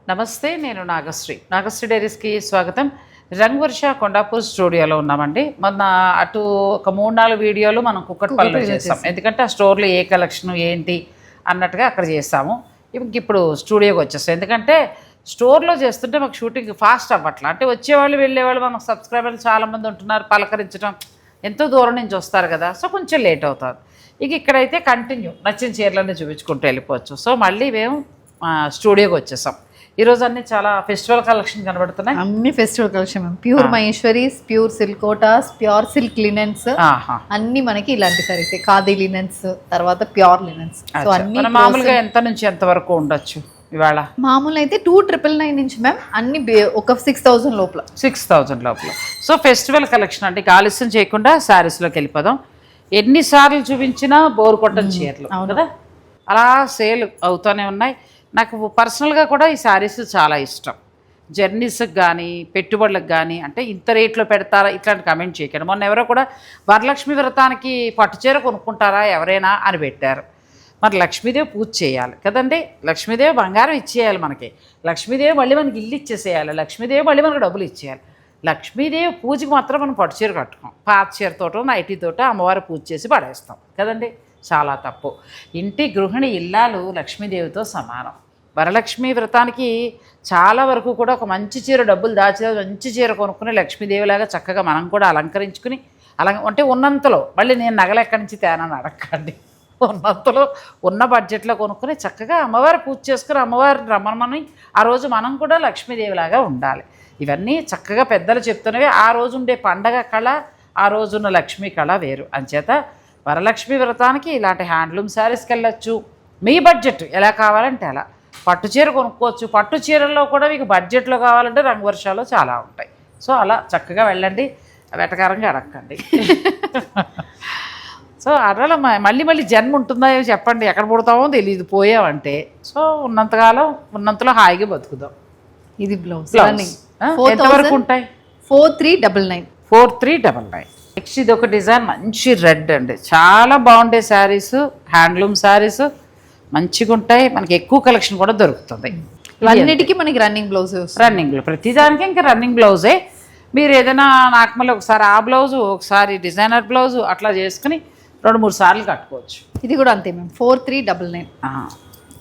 నమస్తే, నేను నాగశ్రీ డైరీస్కి స్వాగతం. రంగవర్ష కొండాపూర్ స్టూడియోలో ఉన్నామండి. మొన్న అటు ఒక 3-4 వీడియోలు మనం కుక్కట్పల్లిలో చేస్తాం, ఎందుకంటే ఆ స్టోర్లో ఏ కలెక్షన్ ఏంటి అన్నట్టుగా అక్కడ చేస్తాము. ఇప్పుడు స్టూడియోకి వచ్చేస్తాం, ఎందుకంటే స్టోర్లో చేస్తుంటే మాకు షూటింగ్ ఫాస్ట్ అవ్వట్లా. అంటే వచ్చేవాళ్ళు వెళ్ళేవాళ్ళు మనకు సబ్స్క్రైబర్లు చాలామంది ఉంటున్నారు, పలకరించడం ఎంతో దూరం నుంచి వస్తారు కదా, సో కొంచెం లేట్ అవుతుంది. ఇక్కడైతే కంటిన్యూ నచ్చిన చీరలన్నీ చూపించుకుంటూ వెళ్ళిపోవచ్చు. సో మళ్ళీ మేము స్టూడియోకి వచ్చేసాం. ఈరోజు అన్ని చాలా ఫెస్టివల్ కలెక్షన్ కనబడుతున్నాయి. అన్ని festival collection, pure Maheshwaris, pure silk Kotas, pure silk linens, అన్ని మనకి ఇలాంటి సారీస్. ఖాదీ లినెన్స్, తర్వాత ప్యూర్ లినెన్స్. సో అన్ని మామూలుగా ఎంత నుంచి ఎంత వరకు ఉండొచ్చు ఇవాళ? మామూలు అయితే 2,999 నుంచి మ్యామ్, అన్ని ఒక 6,000 లోపల. 6,000 లోపల. సో ఫెస్టివల్ కలెక్షన్ అంటే ఆలస్యం చేయకుండా శారీస్లోకి వెళ్ళిపోదాం. ఎన్నిసార్లు చూపించినా బోర్ కొట్టని చీరలు కదా, అలా సేల్ అవుతూనే ఉన్నాయి. నాకు పర్సనల్గా కూడా ఈ శారీస్ చాలా ఇష్టం. జర్నీస్కి కానీ పెట్టుబడులకు కానీ, అంటే ఇంత రేట్లో పెడతారా ఇట్లాంటి కమెంట్ చేయకండి. మొన్న ఎవరో కూడా వరలక్ష్మి వ్రతానికి పట్టుచీర కొనుక్కుంటారా ఎవరైనా అని పెట్టారు. మరి లక్ష్మీదేవి పూజ చేయాలి కదండి, లక్ష్మీదేవి బంగారం ఇచ్చేయాలి మనకి, లక్ష్మీదేవి మళ్ళీ మనకి ఇల్లు ఇచ్చేసేయాలి, లక్ష్మీదేవి మళ్ళీ మనకు డబ్బులు ఇచ్చేయాలి. లక్ష్మీదేవి పూజకి మాత్రం మనం పట్టుచీర కట్టుకోం, పాత చీరతోటో నైటీతోటో అమ్మవారు పూజ చేసి పడేస్తాం కదండి, చాలా తప్పు. ఇంటి గృహిణి ఇల్లాలు లక్ష్మీదేవితో సమానం. వరలక్ష్మి వ్రతానికి చాలా వరకు కూడా ఒక మంచి చీర డబ్బులు దాచి మంచి చీర కొనుక్కుని లక్ష్మీదేవిలాగా చక్కగా మనం కూడా అలంకరించుకుని అంటే ఉన్నంతలో, మళ్ళీ నేను నగలు ఎక్కడి నుంచి తేనని అడగండి, ఉన్నంతలో ఉన్న బడ్జెట్లో కొనుక్కుని చక్కగా అమ్మవారు పూజ చేసుకుని అమ్మవారిని రమ్మని ఆ రోజు మనం కూడా లక్ష్మీదేవిలాగా ఉండాలి. ఇవన్నీ చక్కగా పెద్దలు చెప్తున్నవి. ఆ రోజు ఉండే పండగ కళ, ఆ రోజున్న లక్ష్మీ కళ వేరు. అంచేత వరలక్ష్మి వ్రతానికి ఇలాంటి హ్యాండ్లూమ్ శారీస్కి వెళ్ళొచ్చు. మీ బడ్జెట్ ఎలా కావాలంటే అలా పట్టు చీర కొనుక్కోవచ్చు. పట్టు చీరల్లో కూడా మీకు బడ్జెట్లో కావాలంటే రంగవర్షాలు చాలా ఉంటాయి. సో అలా చక్కగా వెళ్ళండి, వెటకారంగా అడగండి. సో అట్లా మళ్ళీ జన్మ ఉంటుందా చెప్పండి, ఎక్కడ పుడతామో తెలియదు పోయామంటే. సో ఉన్నంతకాలం ఉన్నంతలో హాయిగా బతుకుదాం. ఇది బ్లౌజ్ ఎంతవరకు ఉంటాయి? 4,399. 4,399. నెక్స్ట్ ఇది ఒక డిజైన్, మంచి రెడ్ అండి, చాలా బాగుండే శారీస్, హ్యాండ్లూమ్ శారీస్ మంచిగా ఉంటాయి. మనకి ఎక్కువ కలెక్షన్ కూడా దొరుకుతుంది. అన్నిటికీ మనకి రన్నింగ్ బ్లౌజ్, రన్నింగ్లో ప్రతిదానికి ఇంకా రన్నింగ్ బ్లౌజే. మీరు ఏదైనా నాకు మళ్ళీ ఒకసారి ఆ బ్లౌజు, ఒకసారి డిజైనర్ బ్లౌజు అట్లా చేసుకుని 2-3 సార్లు కట్టుకోవచ్చు. ఇది కూడా అంతే మ్యామ్, 4,399.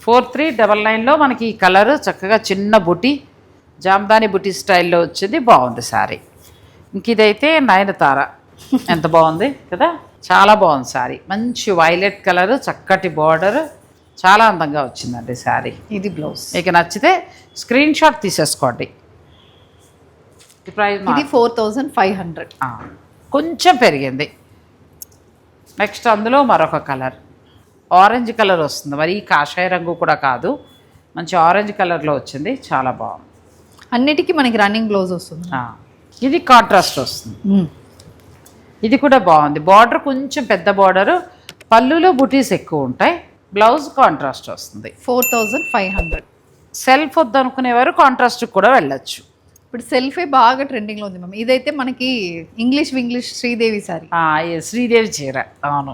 4,399లో మనకి ఈ కలర్ చక్కగా చిన్న బుటీ, జామ్దాని బుటీ స్టైల్లో వచ్చింది, బాగుంది శారీ. ఇంక ఇదైతే నయనతార, ఎంత బాగుంది కదా, చాలా బాగుంది శారీ. మంచి వైలెట్ కలర్, చక్కటి బార్డర్, చాలా అందంగా వచ్చిందండి శారీ. ఇది బ్లౌజ్. మీకు నచ్చితే స్క్రీన్ షాట్ తీసేసుకోండి. ఇది 4,500. కొంచెం పెరిగింది. నెక్స్ట్ అందులో మరొక కలర్, ఆరెంజ్ కలర్ వస్తుంది, మరి కాషాయ రంగు కూడా కాదు, మంచి ఆరెంజ్ కలర్లో వచ్చింది, చాలా బాగుంది. అన్నిటికీ మనకి రన్నింగ్ బ్లౌజ్ వస్తుంది. ఇది కాంట్రాస్ట్ వస్తుంది. ఇది కూడా బాగుంది. బార్డర్ కొంచెం పెద్ద బార్డరు, పళ్ళులో బుటీస్ ఎక్కువ ఉంటాయి, బ్లౌజ్ కాంట్రాస్ట్ వస్తుంది. 4,500. సెల్ఫ్ వద్దనుకునేవారు కాంట్రాస్ట్ కూడా వెళ్ళచ్చు. ఇప్పుడు సెల్ఫే బాగా ట్రెండింగ్లో ఉంది మ్యామ్. ఇదైతే మనకి ఇంగ్లీష్ శ్రీదేవి సారీ, శ్రీదేవి చీర. అవును,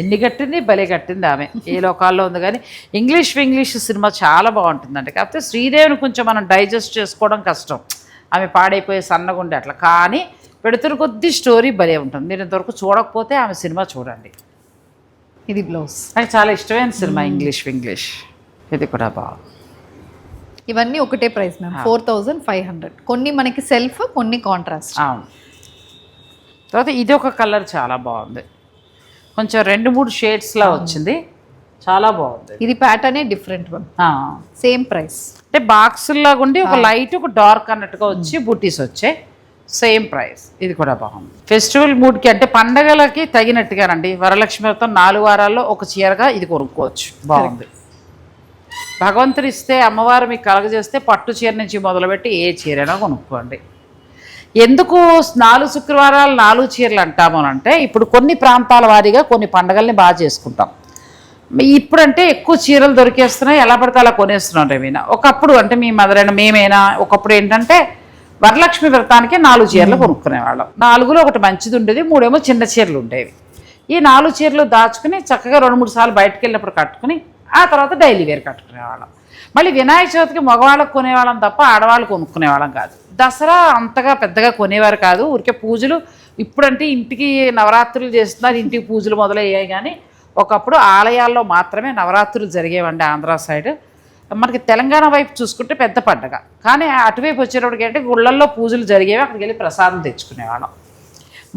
ఎన్ని కట్టింది, భలే కట్టింది ఆమె, ఏ లోకాల్లో ఉంది. కానీ ఇంగ్లీష్ సినిమా చాలా బాగుంటుందండి. కాకపోతే శ్రీదేవిని కొంచెం మనం డైజెస్ట్ చేసుకోవడం కష్టం, ఆమె పాడైపోయే సన్నగుండే అట్లా. కానీ పెడుతున్న కొద్దీ స్టోరీ భలే ఉంటుంది. మీరు ఇంతవరకు చూడకపోతే ఆమె సినిమా చూడండి. ఇది బ్లౌజ్, నాకు చాలా ఇష్టమైన సినిమా ఇంగ్లీష్. ఇది కూడా బాగుంది. ఇవన్నీ ఒకటే ప్రైస్ మ్యామ్, 4,500. కొన్ని మనకి సెల్ఫ్, కొన్ని కాంట్రాస్ట్. అవును. తర్వాత ఇది ఒక కలర్ చాలా బాగుంది, కొంచెం 2-3 షేడ్స్లా వచ్చింది, చాలా బాగుంది. ఇది ప్యాటర్నే డిఫరెంట్ మ్యామ్, సేమ్ ప్రైస్. అంటే బాక్సుల్లాగా ఉండి ఒక లైట్ ఒక డార్క్ అన్నట్టుగా వచ్చి బుటీస్ వచ్చాయి, సేమ్ ప్రైస్. ఇది కూడా బాగుంది. ఫెస్టివల్ మూడ్కి అంటే పండగలకి తగినట్టుగానండి. వరలక్ష్మి వ్రతం 4 వారాల్లో ఒక చీరగా ఇది కొనుక్కోవచ్చు, బాగుంది. భగవంతుడు ఇస్తే, అమ్మవారు మీకు కలగజేస్తే పట్టు చీర నుంచి మొదలుపెట్టి ఏ చీరైనా కొనుక్కోండి. ఎందుకు 4 శుక్రవారాలు 4 చీరలు అంటాము అంటే, ఇప్పుడు కొన్ని ప్రాంతాల వారీగా కొన్ని పండగల్ని బాగా చేసుకుంటాం. ఇప్పుడంటే ఎక్కువ చీరలు దొరికేస్తున్నాయి, ఎలా పడితే అలా కొనేస్తున్నాం రేమైనా. ఒకప్పుడు అంటే మీ మదరైనా మేమైనా ఒకప్పుడు ఏంటంటే వరలక్ష్మి వ్రతానికి 4 చీరలు కొనుక్కునేవాళ్ళం. 4లో ఒకటి మంచిది ఉండేది, 3 చిన్న చీరలు ఉండేవి. ఈ 4 చీరలు దాచుకుని చక్కగా 2-3 సార్లు బయటకు వెళ్ళినప్పుడు కట్టుకుని ఆ తర్వాత డైలీ వేర్ కట్టుకునేవాళ్ళం. మళ్ళీ వినాయక చవితికి మగవాళ్ళకు కొనేవాళ్ళం తప్ప ఆడవాళ్ళు కొనుక్కునేవాళ్ళం కాదు. దసరా అంతగా పెద్దగా కొనేవారు కాదు, ఊరికే పూజలు. ఇప్పుడంటే ఇంటికి నవరాత్రులు చేస్తున్నారు, ఇంటికి పూజలు మొదలయ్యాయి. కానీ ఒకప్పుడు ఆలయాల్లో మాత్రమే నవరాత్రులు జరిగేవండి ఆంధ్ర సైడ్. మనకి తెలంగాణ వైపు చూసుకుంటే పెద్ద పండగ, కానీ అటువైపు వచ్చేటప్పటికి అంటే గుళ్ళల్లో పూజలు జరిగేవి, అక్కడికి వెళ్ళి ప్రసాదం తెచ్చుకునేవాళ్ళం.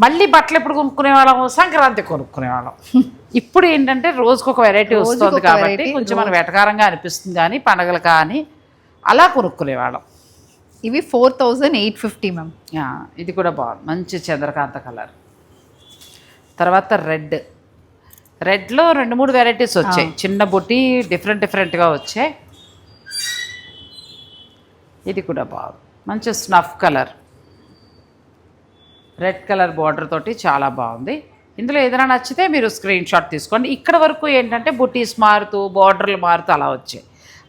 మళ్ళీ బట్టలు ఎప్పుడు కొనుక్కునేవాళ్ళం, సంక్రాంతి కొనుక్కునేవాళ్ళం. ఇప్పుడు ఏంటంటే రోజుకొక వెరైటీ వస్తుంది కాబట్టి కొంచెం మనకు వెటకారంగా అనిపిస్తుంది, కానీ పండగలు కానీ అలా కొనుక్కునేవాళ్ళం. ఇవి 4850 మ్యామ్. ఇది కూడా బాగుంది, మంచి చంద్రకాంత కలర్. తర్వాత రెడ్లో 2-3 వెరైటీస్ వచ్చాయి, చిన్న బుట్టి డిఫరెంట్గా వచ్చాయి. ఇది కూడా బాగుంది, మంచి snuff colour, red colour border తోటి చాలా బాగుంది. ఇందులో ఏదైనా నచ్చితే మీరు స్క్రీన్ షాట్ తీసుకోండి. ఇక్కడ వరకు ఏంటంటే బుటీస్ మారుతూ బార్డర్లు మారుతూ అలా వచ్చాయి.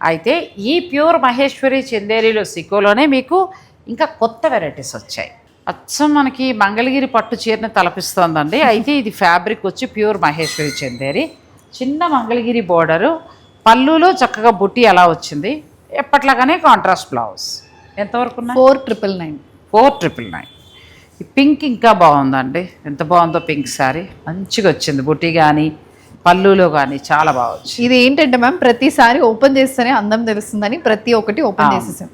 అయితే ఈ ప్యూర్ మహేశ్వరి చందేరిలో సికోలోనే మీకు ఇంకా కొత్త వెరైటీస్ వచ్చాయి. అచ్చం మనకి మంగళగిరి పట్టు చీరని తలపిస్తోందండి. అయితే ఇది ఫ్యాబ్రిక్ వచ్చి ప్యూర్ మహేశ్వరి చందేరి, చిన్న మంగళగిరి బోర్డరు, పళ్ళులో చక్కగా బుట్టి అలా వచ్చింది. ఎప్పట్లాగానే కాంట్రాస్ట్ బ్లౌజ్. ఎంతవరకు ఉన్నాయి? 4999. 4999. ఈ పింక్ ఇంకా బాగుందండి, ఎంత బాగుందో పింక్ శారీ, మంచిగా వచ్చింది. బుట్టి కానీ పళ్ళులో కానీ చాలా బాగా వచ్చింది. ఇది ఏంటంటే మ్యామ్ ప్రతిసారి ఓపెన్ చేస్తేనే అందం తెలుస్తుందని ప్రతి ఒక్కటి ఓపెన్ చేసేసాం,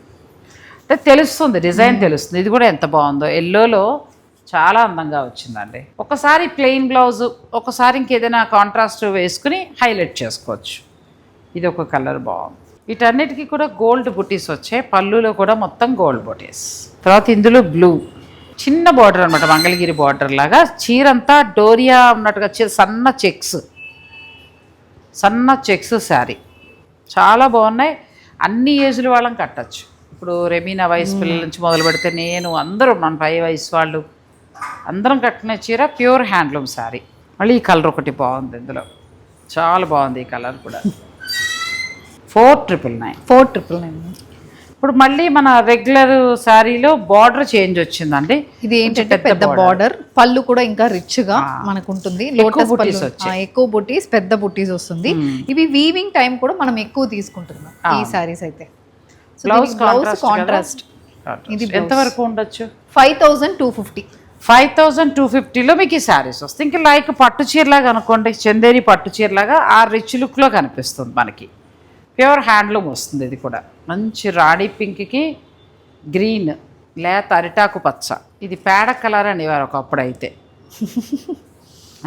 అంటే తెలుస్తుంది, డిజైన్ తెలుస్తుంది. ఇది కూడా ఎంత బాగుందో, ఎల్లోలో చాలా అందంగా వచ్చిందండి. ఒకసారి ప్లెయిన్ బ్లౌజ్, ఒకసారి ఇంకేదైనా కాంట్రాస్ట్ వేసుకుని హైలైట్ చేసుకోవచ్చు. ఇది ఒక కలర్ బాగుంది. వీటన్నిటికీ కూడా గోల్డ్ బుటీస్ వచ్చాయి, పళ్ళులో కూడా మొత్తం గోల్డ్ బుటీస్. తర్వాత ఇందులో బ్లూ చిన్న బార్డర్ అనమాట, మంగళగిరి బార్డర్ లాగా. చీరంతా డోరియా ఉన్నట్టుగా సన్న చెక్స్ శారీ, చాలా బాగున్నాయి. అన్ని ఏజ్ల వాళ్ళం కట్టచ్చు. ఇప్పుడు రెమీనా వయసు పిల్లల నుంచి మొదలు పెడితే నేను అందరూ మన 5 వయసు వాళ్ళు అందరం కట్టిన చీర ప్యూర్ హ్యాండ్లూమ్ శారీ. మళ్ళీ ఈ కలర్ ఒకటి బాగుంది, ఇందులో చాలా బాగుంది ఈ కలర్ కూడా. 4999. ఇప్పుడు మళ్ళీ మన రెగ్యులర్ శారీలో బార్డర్ చేంజ్ వచ్చిందండి. ఇది ఏంటంటే పెద్ద బార్డర్, పళ్ళు కూడా ఇంకా రిచ్ గా మనకు ఉంటుంది. లోటస్ పళ్ళు, ఎక్కువ బుటీస్, పెద్ద బుటీస్ వస్తుంది. ఇవి వీవింగ్ టైం కూడా మనం ఎక్కువ తీసుకుంటున్నాం ఈ సారీస్ అయితే. Blouse contrast. ఇది ఎంత వరకు ఉండొచ్చు? 5250. 5250లో మీకు ఈ శారీస్ వస్తాయి. ఇంకా లైక్ పట్టు చీరలాగా అనుకోండి, చందేరి పట్టు చీరలాగా ఆ రిచ్ లుక్లో కనిపిస్తుంది మనకి. ప్యూర్ హ్యాండ్లూమ్ వస్తుంది. ఇది కూడా మంచి రాణి పింక్కి గ్రీన్, లేత అరిటాకు పచ్చ. ఇది పేడ కలర్ అనేవారు ఒకప్పుడు అయితే,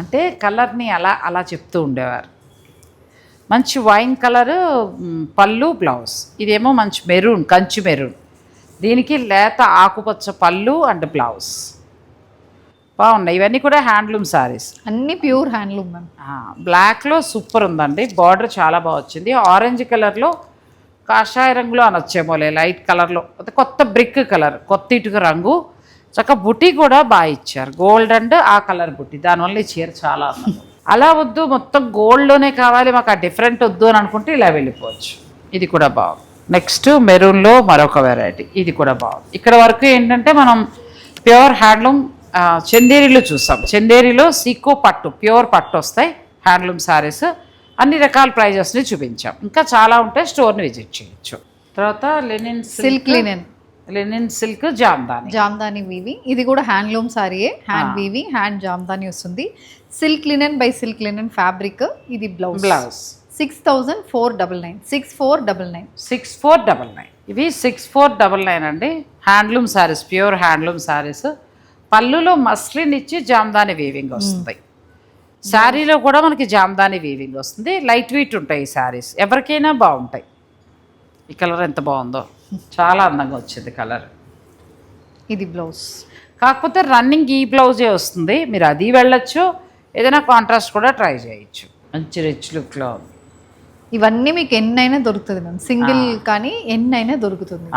అంటే కలర్ని అలా చెప్తూ ఉండేవారు. మంచి వైన్ కలరు పళ్ళు, బ్లౌజ్. ఇదేమో మంచి మెరూన్, కంచి మెరూన్, దీనికి లేత ఆకుపచ్చ పళ్ళు అండ్ బ్లౌజ్. బాగున్నాయి. ఇవన్నీ కూడా హ్యాండ్లూమ్ సారీస్, అన్ని ప్యూర్ హ్యాండ్లూమ్ మ్యామ్. బ్లాక్లో సూపర్ ఉందండి, బార్డర్ చాలా బాగా వచ్చింది. ఆరెంజ్ కలర్లో, కాషాయ రంగులో అనొచ్చేమోలే, లైట్ కలర్లో, కొత్త బ్రిక్ కలర్, కొత్త ఇటుక రంగు, చక్క బుటీ కూడా బాగా ఇచ్చారు, గోల్డ్ అండ్ ఆ కలర్ బుటీ. దానివల్ల ఈ చీర చాలా అలా వద్దు మొత్తం గోల్డ్లోనే కావాలి మాకు, ఆ డిఫరెంట్ వద్దు అని అనుకుంటే ఇలా వెళ్ళిపోవచ్చు. ఇది కూడా బాగుంది. నెక్స్ట్ మెరూన్లో మరొక వెరైటీ, ఇది కూడా బాగుంది. ఇక్కడ వరకు ఏంటంటే మనం ప్యూర్ హ్యాండ్లూమ్ చందేరిలో చూస్తాం. చందేరిలో సీకో పట్టు, ప్యూర్ పట్టు వస్తాయి హ్యాండ్లూమ్ శారీస్. అన్ని రకాల ప్రైజెస్ని చూపించాం, ఇంకా చాలా ఉంటాయి, స్టోర్ని విజిట్ చేయొచ్చు. తర్వాత లెనిన్ సిల్క్ జామ్దాని వీవింగ్. ఇది కూడా హ్యాండ్లూమ్ సారీయే, హ్యాండ్ వీవింగ్, హ్యాండ్ జామ్దాని వస్తుంది. Silk linen by silk linen fabric. ఇది బ్లౌజ్ 6499. 6499. ఇవి 6499 అండి. Handloom saris, pure handloom saris. పళ్ళులో మస్లిన్ ఇచ్చి జామ్దాని వీవింగ్ వస్తుంది. శారీలో కూడా మనకి జామ్దాని వీవింగ్ వస్తుంది. లైట్ వెయిట్ ఉంటాయి ఈ శారీస్, ఎవరికైనా బాగుంటాయి. ఈ కలర్ ఎంత బాగుందో, చాలా అందంగా వచ్చింది కలర్. ఇది బ్లౌజ్, కాకపోతే రన్నింగ్ ఈ బ్లౌజే వస్తుంది, మీరు అది వెళ్ళొచ్చు, ఏదైనా కాంట్రాస్ట్ కూడా ట్రై చేయొచ్చు. మంచి రిచ్ లుక్లో ఇవన్నీ మీకు ఎన్నైనా దొరుకుతుంది మ్యామ్, సింగిల్ కానీ ఎన్నైనా దొరుకుతుంది.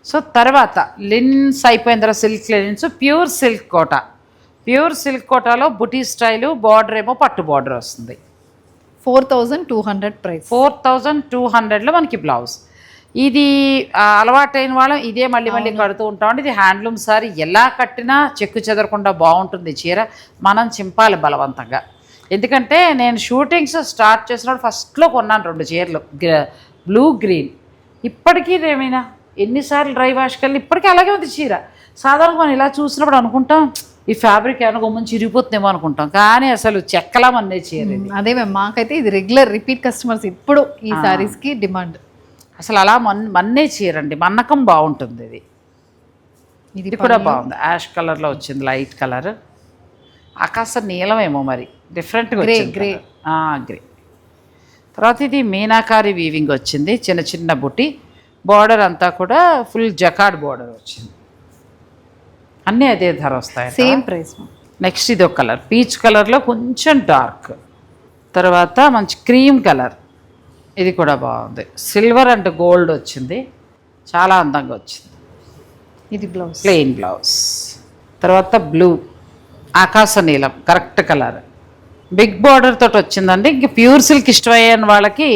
సో తర్వాత లిన్స్ అయిపోయిన తర్వాత సిల్క్ లెనిన్స్, ప్యూర్ సిల్క్ కోట. ప్యూర్ సిల్క్ కోటాలో బుటీ స్టైలు, బార్డర్ ఏమో పట్టు బార్డర్ వస్తుంది. 4200 ప్రైస్. 4200లో మనకి బ్లౌజ్. ఇది అలవాటైన వాళ్ళం ఇదే మళ్ళీ కడుతూ ఉంటామండి. ఇది హ్యాండ్లూమ్ సారీ, ఎలా కట్టినా చెక్కు చెదరకుండా బాగుంటుంది చీర. మనం చింపాలి బలవంతంగా. ఎందుకంటే నేను షూటింగ్స్ స్టార్ట్ చేసినప్పుడు ఫస్ట్లో కొన్నాను 2 చీరలు బ్లూ గ్రీన్. ఇప్పటికీ ఏమైనా ఎన్నిసార్లు డ్రై వాష్కి వెళ్ళి ఇప్పటికీ అలాగే ఉంది చీర. సాధారణంగా మనం ఇలా చూసినప్పుడు అనుకుంటాం ఈ ఫ్యాబ్రిక్ ఏమైనా గొమ్మని చిరిగిపోతుందేమో అనుకుంటాం, కానీ అసలు చెక్కలామన్నే చీర ఇది. అదే మ్యామ్, మాకైతే ఇది రెగ్యులర్ రిపీట్ కస్టమర్స్ ఇప్పుడు ఈ సారీస్కి డిమాండ్. అసలు అలా మన్నే చీర అండి, మన్నకం బాగుంటుంది ఇది. ఇది కూడా బాగుంది, యాష్ కలర్లో వచ్చింది, లైట్ కలర్, ఆకాశ నీలమేమో మరి డిఫరెంట్గా వచ్చింది, గ్రే. తర్వాత ఇది మీనాకారి వీవింగ్ వచ్చింది, చిన్న చిన్న బుట్టి, బార్డర్ అంతా కూడా ఫుల్ జకాడ్ బార్డర్ వచ్చింది. అన్నీ అదే ధర వస్తాయి, సేమ్ ప్రైస్. నెక్స్ట్ ఇది ఒక కలర్ పీచ్ కలర్లో కొంచెం డార్క్, తర్వాత మంచి క్రీమ్ కలర్, ఇది కూడా బాగుంది, సిల్వర్ అండ్ గోల్డ్ వచ్చింది, చాలా అందంగా వచ్చింది. ఇది బ్లౌజ్, ప్లెయిన్ బ్లౌజ్. తర్వాత బ్లూ ఆకాశ నీలం కరెక్ట్ కలర్, బిగ్ బార్డర్ తోటి వచ్చిందండి. ఇంక ప్యూర్ సిల్క్ ఇష్టమయ్యే వాళ్ళకి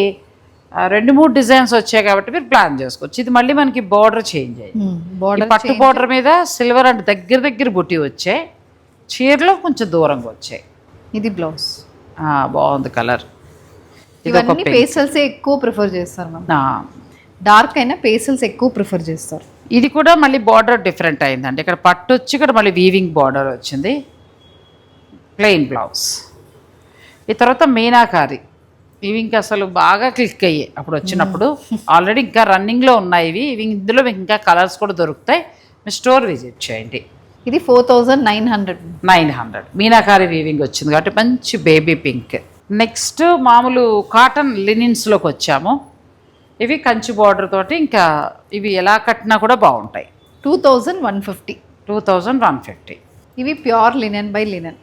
2-3 డిజైన్స్ వచ్చాయి కాబట్టి మీరు ప్లాన్ చేసుకోవచ్చు. ఇది మళ్ళీ మనకి బార్డర్ చేంజ్ అయ్యింది, పట్టు బార్డర్ మీద సిల్వర్ అండ్ దగ్గర బుట్టి వచ్చాయి, చీరలో కొంచెం దూరంగా వచ్చాయి. ఇది బ్లౌజ్, బాగుంది కలర్. ఇవన్నీ పేస్టల్స్ ఎక్కువ ప్రిఫర్ చేస్తారు మ్యామ్, డార్క్ అయినా పేస్టల్స్ ఎక్కువ ప్రిఫర్ చేస్తారు. ఇది కూడా మళ్ళీ బార్డర్ డిఫరెంట్ అయిందండి, ఇక్కడ పట్టు వచ్చి ఇక్కడ మళ్ళీ వీవింగ్ బార్డర్ వచ్చింది, ప్లెయిన్ బ్లౌజ్. ఈ తర్వాత మీనాకారి వీవింగ్ అసలు బాగా క్లిక్ అయ్యాయి అప్పుడు వచ్చినప్పుడు, ఆల్రెడీ ఇంకా రన్నింగ్లో ఉన్నాయి ఇవి ఇందులో మీకు ఇంకా కలర్స్ కూడా దొరుకుతాయి, మీ స్టోర్ విజిట్ చేయండి. ఇది 4900 మీనాకారి వీవింగ్ వచ్చింది కాబట్టి మంచి బేబీ పింక్. నెక్స్ట్ మామూలు కాటన్ లినిన్స్లోకి వచ్చాము, ఇవి కంచి బార్డర్ తోటి, ఇంకా ఇవి ఎలా కట్టినా కూడా బాగుంటాయి. 2150. ఇవి pure linen by linen,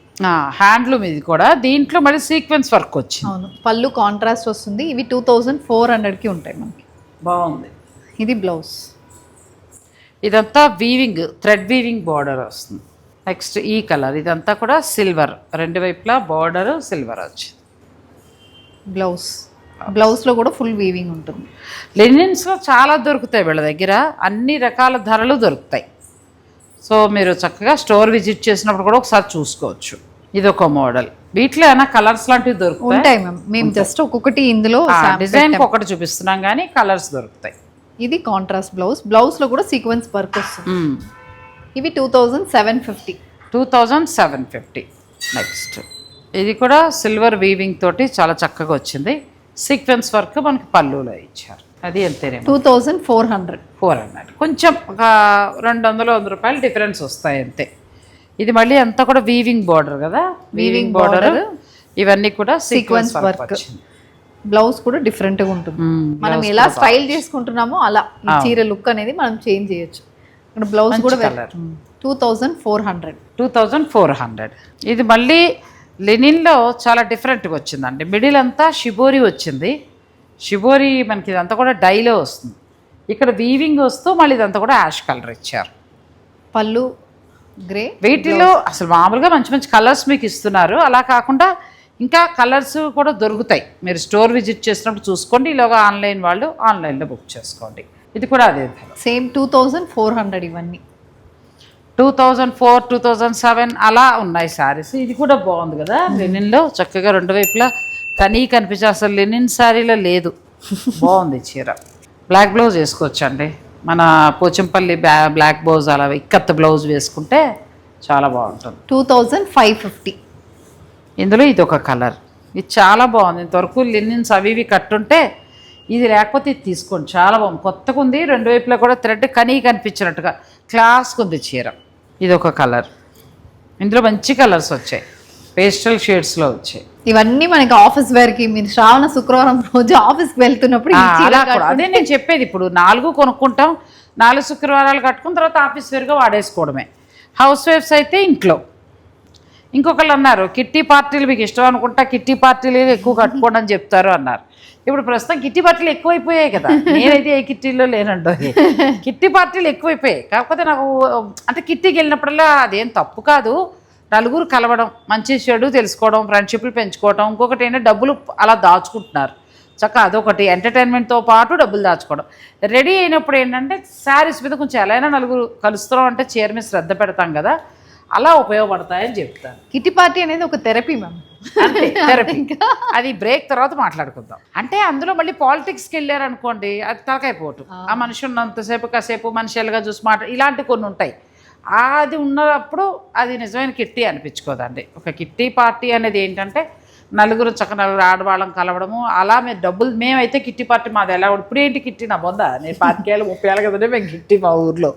handloom. ఇది కూడా దీంట్లో మళ్ళీ సీక్వెన్స్ వర్క్ వచ్చింది. అవును, పళ్ళు కాంట్రాస్ట్ వస్తుంది. ఇవి 2400కి ఉంటాయి మనకి, బాగుంది. ఇది బ్లౌజ్, ఇదంతా వీవింగ్ థ్రెడ్ వీవింగ్ బార్డర్ వస్తుంది. నెక్స్ట్ ఈ కలర్, ఇదంతా కూడా సిల్వర్, 2 వైపులా బార్డర్ సిల్వర్ వచ్చింది. బ్లౌజ్లో కూడా ఫుల్ వీవింగ్ ఉంటుంది. లెనిన్స్లో చాలా దొరుకుతాయి వీళ్ళ దగ్గర, అన్ని రకాల ధరలు దొరుకుతాయి. సో మీరు చక్కగా స్టోర్ విజిట్ చేసినప్పుడు కూడా ఒకసారి చూసుకోవచ్చు. ఇది ఒక మోడల్, వీటిలో ఏమైనా కలర్స్ లాంటివి దొరుకుతాయి మ్యామ్. మేము జస్ట్ ఒక్కొక్కటి ఇందులో డిజైన్ ఒకటి చూపిస్తున్నాం కానీ కలర్స్ దొరుకుతాయి. ఇది కాంట్రాస్ట్ బ్లౌజ్లో కూడా సీక్వెన్స్ వర్క్ వస్తుంది. ఇవి 2750. నెక్స్ట్ ఇది కూడా సిల్వర్ వీవింగ్ తోటి చాలా చక్కగా వచ్చింది, సీక్వెన్స్ వర్క్ మనకి పళ్ళులో ఇచ్చారు. అది ఎంతేనే 2400. కొంచెం ఒక 200 రూపాయలు డిఫరెన్స్ వస్తాయి అంతే. ఇది మళ్ళీ అంతా కూడా వీవింగ్ బార్డర్ కదా, వీవింగ్ బార్డర్, ఇవన్నీ కూడా సీక్వెన్స్ వర్క్. బ్లౌజ్ కూడా డిఫరెంట్గా ఉంటుంది, మనం ఎలా స్టైల్ చేసుకుంటున్నామో అలా ఈ చీర లుక్ అనేది మనం చేంజ్ చేయొచ్చు. ఇక్కడ బ్లౌజ్ కూడా 2400. ఇది మళ్ళీ లెనిన్లో చాలా డిఫరెంట్గా వచ్చిందండి, మిడిల్ అంతా షిబోరి వచ్చింది, షిబోరి మనకి ఇదంతా కూడా డైలో వస్తుంది, ఇక్కడ వీవింగ్ వస్తూ మళ్ళీ ఇదంతా కూడా యాష్ కలర్ ఇచ్చారు. పళ్ళు గ్రే. వీటిలో అసలు మామూలుగా మంచి మంచి కలర్స్ మీకు ఇస్తున్నారు, అలా కాకుండా ఇంకా కలర్స్ కూడా దొరుకుతాయి. మీరు స్టోర్ విజిట్ చేసినప్పుడు చూసుకోండి, ఇలాగా ఆన్లైన్ వాళ్ళు ఆన్లైన్లో బుక్ చేసుకోండి. ఇది కూడా అదే సేమ్ 2400. ఇవన్నీ 2004, 2007 అలా ఉన్నాయి శారీస్. ఇది కూడా బాగుంది కదా, లెనిన్లో చక్కగా 2 వైపులా కనీ కనిపించే, అసలు లెనిన్ శారీలో లేదు, బాగుంది చీర. బ్లాక్ బ్లౌజ్ వేసుకోవచ్చండి, మన పోచంపల్లి బ్లాక్ బ్లౌజ్ అలా ఇక్కత్ బ్లౌజ్ వేసుకుంటే చాలా బాగుంటుంది. 2550. ఇందులో ఇది ఒక కలర్, ఇది చాలా బాగుంది. ఇంతవరకు లెనిన్స్ అవి ఇవి కట్టుంటే ఇది లేకపోతే ఇది తీసుకోండి, చాలా బాగుంది, కొత్తగా ఉంది. 2 వైపులా కూడా థ్రెడ్ కనీ కనిపించినట్టుగా క్లాస్గా ఉంది చీర. ఇది ఒక కలర్, ఇందులో మంచి కలర్స్ వచ్చాయి, పేస్టల్ షేడ్స్లో వచ్చాయి. ఇవన్నీ మనకి ఆఫీస్ వేర్కి, మీరు శ్రావణ శుక్రవారం రోజు ఆఫీస్కి వెళ్తున్నప్పుడు అదే నేను చెప్పేది. ఇప్పుడు 4 కొనుక్కుంటాం, 4 శుక్రవారాలు కట్టుకున్న తర్వాత ఆఫీస్ వేర్గా వాడేసుకోవడమే. హౌస్ వైఫ్స్ అయితే ఇంట్లో. ఇంకొకళ్ళు అన్నారు కిట్టి పార్టీలు మీకు ఇష్టం అనుకుంటా, కిట్టి పార్టీలు ఎక్కువ కట్టుకోండి అని చెప్తారు అన్నారు. ఇప్పుడు ప్రస్తుతం కిట్టి పార్టీలు ఎక్కువైపోయాయి కదా, నేనైతే ఏ కిట్టీలో లేనండి, కిట్టి పార్టీలు ఎక్కువైపోయాయి. కాకపోతే నాకు అంటే కిట్టీకి వెళ్ళినప్పుడల్లా అదేం తప్పు కాదు, నలుగురు కలవడం, మంచి చెడు తెలుసుకోవడం, ఫ్రెండ్షిప్లు పెంచుకోవడం. ఇంకొకటి ఏంటంటే డబ్బులు అలా దాచుకుంటున్నారు చక్కగా, అదొకటి ఎంటర్టైన్మెంట్తో పాటు డబ్బులు దాచుకోవడం. రెడీ అయినప్పుడు ఏంటంటే శారీస్ మీద కొంచెం ఎలా అయినా నలుగురు కలుస్తున్నాం అంటే చీర మీద శ్రద్ధ పెడతాం కదా, అలా ఉపయోగపడతాయని చెప్తాను. కిట్టి పార్టీ అనేది ఒక థెరపీ మ్యామ్. అంతే థెరపీ. అది బ్రేక్ తర్వాత మాట్లాడుకుందాం. అంటే అందులో మళ్ళీ పాలిటిక్స్కి వెళ్ళారనుకోండి, అది తలకైపోటు. ఆ మనిషి ఉన్నంతసేపు కాసేపు మనిషిలుగా చూసి ఇలాంటి కొన్ని ఉంటాయి. అది ఉన్నప్పుడు అది నిజమైన కిట్టి అనిపించుకోదండి. ఒక కిట్టి పార్టీ అనేది ఏంటంటే నలుగురు నలుగురు ఆడవాళ్ళం కలవడము. అలా మేము డబ్బులు, మేమైతే కిట్టి పార్టీ మాది ఎలా ఇప్పుడు ఏంటి కిట్టి నా బొందా, నేను 25 ఏళ్ళు 30 ఏళ్ళ కదంటే మేము కిట్టి మా ఊర్లో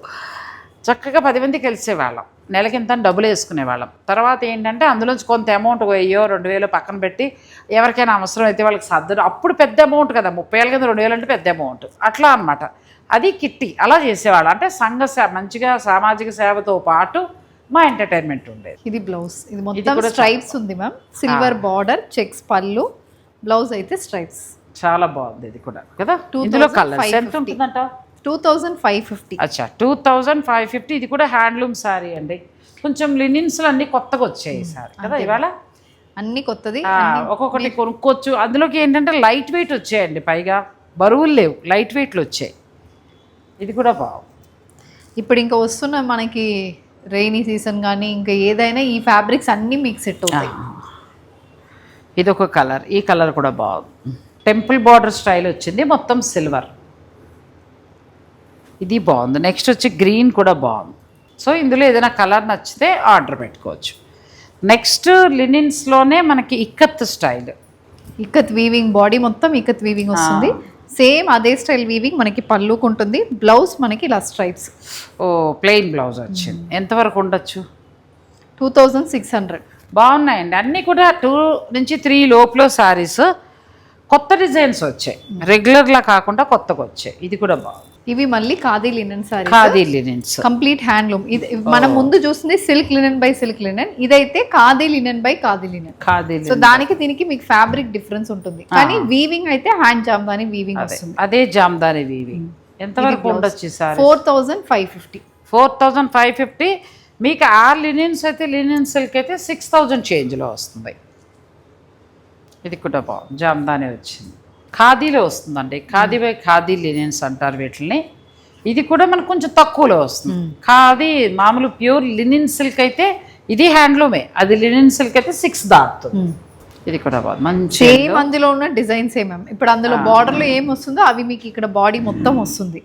చక్కగా 10 మంది కలిసేవాళ్ళం, నెలకింత డబ్బులు వేసుకునేవాళ్ళం. తర్వాత ఏంటంటే అందులోంచి కొంత అమౌంట్ 1000-2000 పక్కన పెట్టి ఎవరికైనా అవసరం అయితే వాళ్ళకి సర్దడం. అప్పుడు పెద్ద అమౌంట్ కదా, 30 ఏళ్ళ కింద 2000 అంటే పెద్ద అమౌంట్. అట్లా అనమాట, అది కిట్టి. అలా చేసేవాళ్ళం. అంటే మంచిగా సామాజిక సేవతో పాటు మా ఎంటర్టైన్మెంట్ ఉండేది. ఇది బ్లౌజ్, ఇది మొత్తం స్ట్రైప్స్ ఉంది మ్యామ్. సిల్వర్ బార్డర్, చెక్స్ పళ్ళు, బ్లౌజ్ అయితే స్ట్రైప్స్. చాలా బాగుంది ఇది కూడా కదా. ఇందులో కలర్స్ ఎంత ఉంటుందంట? 2550. అచ్చా, 2550. ఇది కూడా హ్యాండ్లూమ్ శారీ అండి. కొంచెం లినిన్స్ అన్ని కొత్తగా వచ్చాయి సారీ కదా ఇవాళ, అన్ని కొత్తది. ఒక్కొక్కటి కొనుక్కోవచ్చు. అందులోకి ఏంటంటే లైట్ వెయిట్ వచ్చాయండి, పైగా బరువులు లేవు, లైట్ వెయిట్లు వచ్చాయి. ఇది కూడా బాగు. ఇప్పుడు ఇంకా వస్తున్న మనకి రెయినీ సీజన్ కానీ ఇంకా ఏదైనా ఈ ఫ్యాబ్రిక్స్ అన్నీ మీకు సెట్ అవుతాయి. ఇది ఒక కలర్, ఈ కలర్ కూడా బాగుంది. టెంపుల్ బార్డర్ స్టైల్ వచ్చింది, మొత్తం సిల్వర్. ఇది బాగుంది. నెక్స్ట్ వచ్చి గ్రీన్ కూడా బాగుంది. సో ఇందులో ఏదైనా కలర్ నచ్చితే ఆర్డర్ పెట్టుకోవచ్చు. నెక్స్ట్ లినిన్స్లోనే మనకి ikat style, ikat weaving, body మొత్తం ఇక్కత్ వీవింగ్ వస్తుంది. సేమ్ అదే స్టైల్ వీవింగ్ మనకి పళ్ళుకు ఉంటుంది. బ్లౌజ్ మనకి ఇలా స్ట్రైప్స్. ఓ ప్లెయిన్ బ్లౌజ్ వచ్చింది. ఎంతవరకు ఉండొచ్చు? 2600. బాగున్నాయండి అన్నీ కూడా. 2 నుంచి 3 లోపల శారీస్, కొత్త డిజైన్స్ వచ్చాయి, రెగ్యులర్లా కాకుండా కొత్తగా వచ్చాయి. ఇది కూడా బాగుంది. ఇవి మళ్ళీ khadi linen sari, khadi linens complete handloom. ఇది మనం ముందు చూస్తుంది silk linen by silk linen, ఇదైతే khadi linen by khadi linen. Khadi. So దానికి దీనికి మీకు ఫ్యాబ్రిక్ డిఫరెన్స్ ఉంటుంది, కానీ వీవింగ్ అయితే హ్యాండ్ జామ్దాని వీవింగ్ వస్తుంది. అదే జామ్దాని వీవింగ్. ఎంతవరకు ఉండొచ్చు సార్? 4550. 4550. మీకు ఆ లినెన్స్ అయితే, లినెన్ సిల్క్ అయితే 6000 చేంజ్లో వస్తుంది. ఇది కూడా బాగుంది, జామ్దాని వచ్చింది. ఖాదీలో వస్తుందండి, ఖాదీ బై ఖాదీ లినెన్స్ అంటారు వీటిని. ఇది కూడా మనకు కొంచెం తక్కువలో వస్తుంది. ఖాదీ మామూలు ప్యూర్ లినెన్ సిల్క్ అయితే ఇది హ్యాండ్లూమే, అది లినెన్ సిల్క్ అయితే 6 దాటుతుంది. ఇది కూడా బాగుంది, మంచి సేమ్ అందులో ఉన్న డిజైన్స్ ఏమేమి. ఇప్పుడు అందులో బార్డర్లో ఏం వస్తుందో అవి మీకు ఇక్కడ బాడీ మొత్తం వస్తుంది.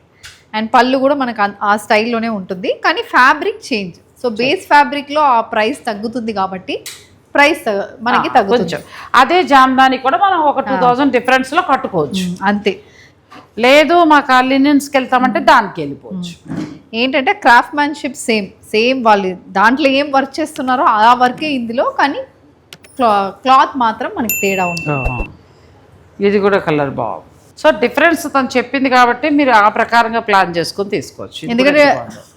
అండ్ పళ్ళు కూడా మనకు ఆ స్టైల్లోనే ఉంటుంది, కానీ ఫ్యాబ్రిక్ చేంజ్. సో బేస్ ఫ్యాబ్రిక్లో ఆ ప్రైస్ తగ్గుతుంది కాబట్టి ప్రైస్ మనకి తగ్గుతుంది. అదే జామ్దాని కూడా మనం ఒక 2000 డిఫరెన్స్లో కట్టుకోవచ్చు అంతే. లేదు మాకు ఆ లినెన్స్కి వెళ్తామంటే దానికి వెళ్ళిపోవచ్చు. ఏంటంటే క్రాఫ్ట్ మ్యాన్షిప్ సేమ్ వాళ్ళు దాంట్లో ఏం వర్క్ చేస్తున్నారో ఆ వర్కే ఇందులో, కానీ క్లాత్ మాత్రం మనకి తేడా ఉంటుంది. ఇది కూడా కలర్ బాగుంది. సో డిఫరెన్స్ తను చెప్పింది కాబట్టి మీరు ఆ ప్రకారంగా ప్లాన్ చేసుకొని తీసుకోవచ్చు. ఎందుకంటే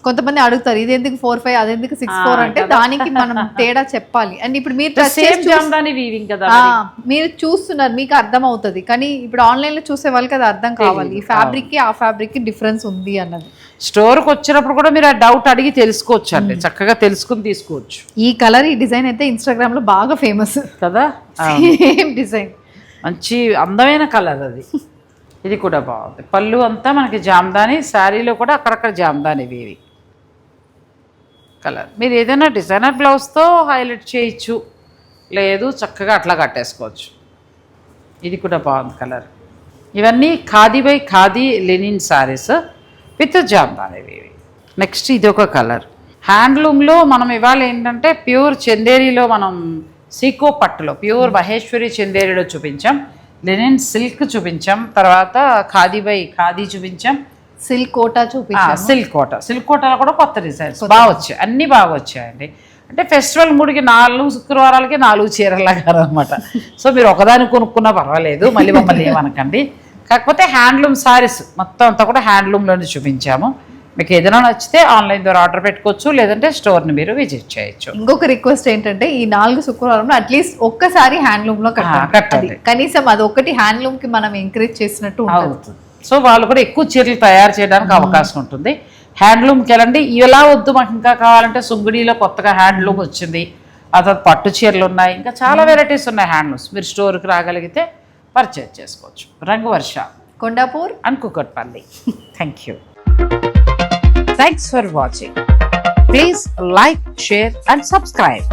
కొంతమంది అడుగుతారు ఇది ఎందుకు 45, అది ఎందుకు 64 అంటే దానికి మనం తేడా చెప్పాలి. అండ్ ఇప్పుడు మీరు మీరు చూస్తున్నారు, మీకు అర్థం అవుతుంది, కానీ ఇప్పుడు ఆన్లైన్ లో చూసే వాళ్ళకి అది అర్థం కావాలి. ఈ ఫ్యాబ్రిక్ కి ఆ ఫ్యాబ్రిక్ కి డిఫరెన్స్ ఉంది అన్నది. స్టోర్కి వచ్చినప్పుడు కూడా మీరు ఆ డౌట్ అడిగి తెలుసుకోవచ్చు అండి, చక్కగా తెలుసుకుని తీసుకోవచ్చు. ఈ కలర్, ఈ డిజైన్ అయితే ఇన్స్టాగ్రామ్ లో బాగా ఫేమస్ కదా. సేమ్ డిజైన్, మంచి అందమైన కలర్ అది. ఇది కూడా బాగుంది. పళ్ళు అంతా మనకి జామ్దాని, శారీలో కూడా అక్కడక్కడ జామ్దాని ఇవి కలర్. మీరు ఏదైనా డిజైనర్ బ్లౌజ్తో హైలైట్ చేయొచ్చు, లేదు చక్కగా అట్లా కట్టేసుకోవచ్చు. ఇది కూడా బాగుంది కలర్. ఇవన్నీ khadi by khadi linen saris with Jamdani ఇవి. నెక్స్ట్ ఇది ఒక కలర్. హ్యాండ్లూమ్లో మనం ఇవాళ ఏంటంటే ప్యూర్ చందేరిలో, మనం సీకో పట్టులో ప్యూర్ మహేశ్వరి చందేరిలో చూపించాం, లెనిన్ సిల్క్ చూపించాం, తర్వాత ఖాదీ బై ఖాదీ చూపించాం, సిల్క్ కోటా చూపించాం. సిల్క్ కోటాలో కూడా కొత్త డిజైన్స్ బాగా వచ్చాయి, అన్నీ బాగా వచ్చాయండి. అంటే ఫెస్టివల్ 3కి 4 శుక్రవారాలకి 4 చీరలాగా అనమాట. సో మీరు ఒకదాన్ని కొనుక్కున్నా పర్వాలేదు, మళ్ళీ మమ్మల్ని ఏమనకండి. కాకపోతే హ్యాండ్లూమ్ శారీస్ మొత్తం అంతా కూడా హ్యాండ్లూమ్లోనే చూపించాము. మీకు ఏదైనా నచ్చితే ఆన్లైన్ ద్వారా ఆర్డర్ పెట్టుకోవచ్చు, లేదంటే స్టోర్ని మీరు విజిట్ చేయొచ్చు. ఇంకొక రిక్వెస్ట్ ఏంటంటే ఈ 4 శుక్రవారంలో అట్లీస్ట్ ఒక్కసారి హ్యాండ్లూమ్ లో కట్టాలి. కనీసం అది ఒకటి హ్యాండ్లూమ్ కి మనం ఎంకరేజ్ చేసినట్టు అవుతుంది. సో వాళ్ళు కూడా ఎక్కువ చీరలు తయారు చేయడానికి అవకాశం ఉంటుంది. హ్యాండ్లూమ్కి వెళ్ళండి. ఇలా వద్దు మాకు ఇంకా కావాలంటే సుంగుడిలో కొత్తగా హ్యాండ్లూమ్ వచ్చింది, ఆ తర్వాత పట్టు చీరలు ఉన్నాయి, ఇంకా చాలా వెరైటీస్ ఉన్నాయి హ్యాండ్లూమ్స్. మీరు స్టోర్కి రాగలిగితే పర్చేజ్ చేసుకోవచ్చు. Rangavarsha, Kondapur and Kukatpally. Thank you. Thanks for watching. Please like, share and subscribe.